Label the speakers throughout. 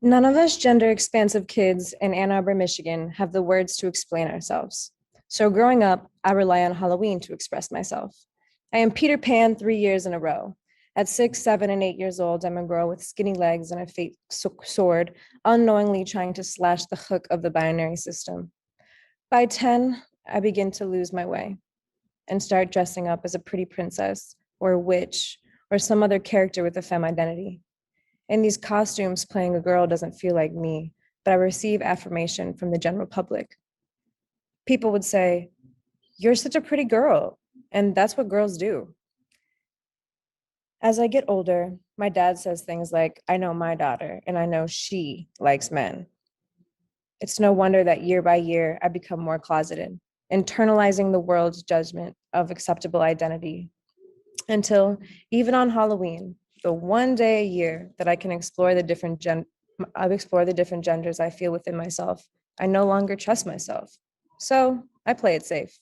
Speaker 1: None of us gender expansive kids in Ann Arbor, Michigan have the words to explain ourselves. So growing up, I rely on Halloween to express myself. I am Peter Pan 3 years in a row. At 6, 7, and 8 years old, I'm a girl with skinny legs and a fake sword, unknowingly trying to slash the hook of the binary system. By 10, I begin to lose my way and start dressing up as a pretty princess or a witch or some other character with a femme identity. In these costumes, playing a girl doesn't feel like me, but I receive affirmation from the general public. People would say, "You're such a pretty girl," and that's what girls do. As I get older, my dad says things like, "I know my daughter, and I know she likes men." It's no wonder that year by year, I become more closeted, internalizing the world's judgment of acceptable identity until even on Halloween, the one day a year that I can explore the different genders I feel within myself, I no longer trust myself. So I play it safe.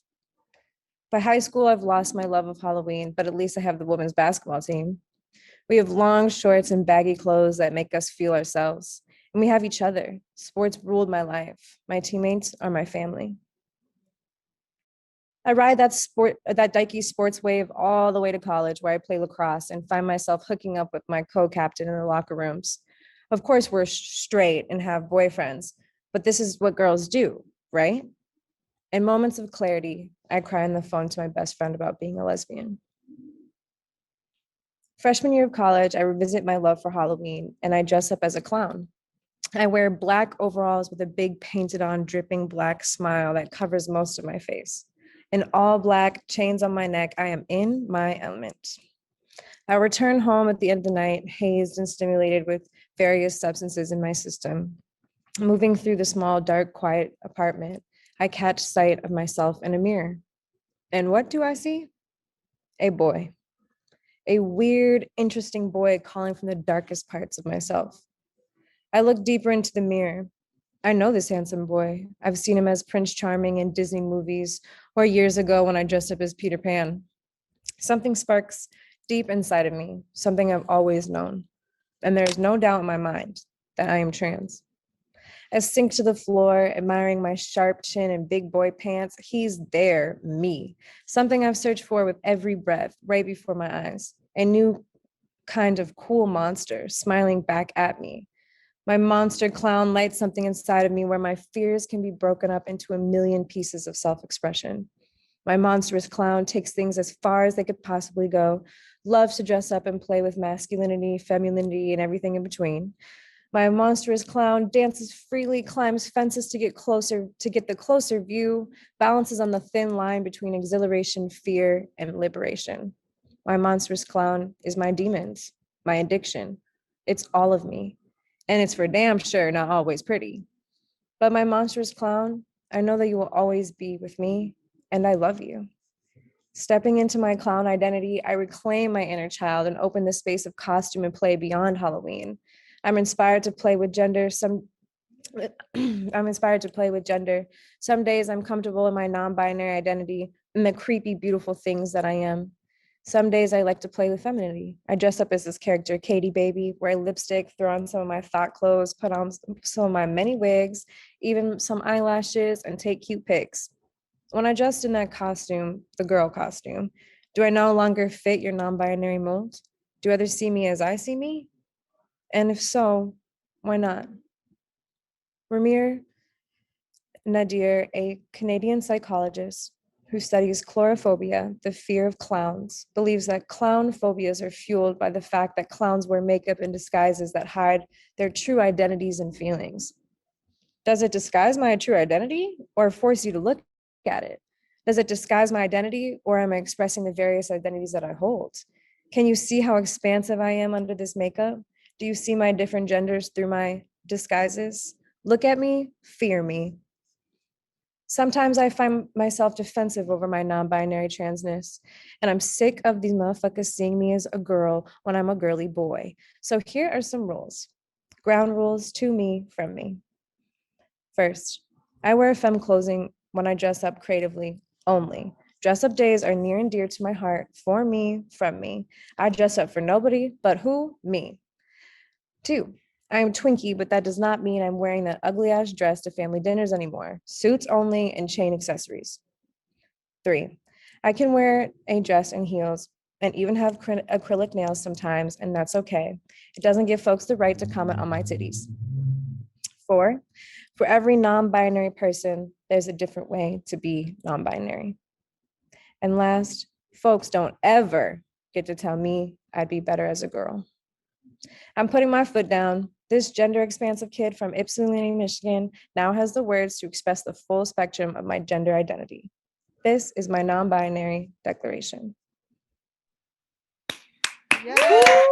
Speaker 1: By high school, I've lost my love of Halloween, but at least I have the women's basketball team. We have long shorts and baggy clothes that make us feel ourselves. And we have each other. Sports ruled my life. My teammates are my family. I ride that dykey sports wave all the way to college where I play lacrosse and find myself hooking up with my co-captain in the locker rooms. Of course, we're straight and have boyfriends, but this is what girls do, right? In moments of clarity, I cry on the phone to my best friend about being a lesbian. Freshman year of college, I revisit my love for Halloween and I dress up as a clown. I wear black overalls with a big painted on dripping black smile that covers most of my face. In all black, chains on my neck, I am in my element. I return home at the end of the night, hazed and stimulated with various substances in my system. Moving through the small, dark, quiet apartment, I catch sight of myself in a mirror. And what do I see? A boy. A weird, interesting boy calling from the darkest parts of myself. I look deeper into the mirror. I know this handsome boy. I've seen him as Prince Charming in Disney movies or years ago when I dressed up as Peter Pan. Something sparks deep inside of me, something I've always known. And there's no doubt in my mind that I am trans. I sink to the floor, admiring my sharp chin and big boy pants. He's there, me. Something I've searched for with every breath, right before my eyes. A new kind of cool monster smiling back at me. My monster clown lights something inside of me where my fears can be broken up into a million pieces of self-expression. My monstrous clown takes things as far as they could possibly go, loves to dress up and play with masculinity, femininity, and everything in between. My monstrous clown dances freely, climbs fences to get the closer view, balances on the thin line between exhilaration, fear, and liberation. My monstrous clown is my demons, my addiction. It's all of me. And it's for damn sure not always pretty. But my monstrous clown, I know that you will always be with me, and I love you. Stepping into my clown identity, I reclaim my inner child and open the space of costume and play beyond Halloween. I'm inspired to play with gender. I'm inspired to play with gender. Some days I'm comfortable in my non-binary identity and the creepy, beautiful things that I am. Some days I like to play with femininity. I dress up as this character, Katie Baby, wear lipstick, throw on some of my thought clothes, put on some of my many wigs, even some eyelashes, and take cute pics. When I dressed in that costume, the girl costume, do I no longer fit your non-binary mold? Do others see me as I see me? And if so, why not? Ramir Nadir, a Canadian psychologist who studies chlorophobia, the fear of clowns, believes that clown phobias are fueled by the fact that clowns wear makeup and disguises that hide their true identities and feelings. Does it disguise my true identity or force you to look at it? Does it disguise my identity or am I expressing the various identities that I hold? Can you see how expansive I am under this makeup? Do you see my different genders through my disguises? Look at me, fear me. Sometimes I find myself defensive over my non-binary transness, and I'm sick of these motherfuckers seeing me as a girl when I'm a girly boy. So here are some rules. Ground rules to me, from me. First, I wear femme clothing when I dress up creatively only. Dress up days are near and dear to my heart, for me, from me. I dress up for nobody, but who? Me. Two, I am Twinkie, but that does not mean I'm wearing that ugly ass dress to family dinners anymore. Suits only and chain accessories. 3, I can wear a dress and heels and even have acrylic nails sometimes, and that's okay. It doesn't give folks the right to comment on my titties. 4, for every non-binary person, there's a different way to be non-binary. And last, folks don't ever get to tell me I'd be better as a girl. I'm putting my foot down. This gender expansive kid from Ypsilanti, Michigan now has the words to express the full spectrum of my gender identity. This is my non-binary declaration.
Speaker 2: Yes.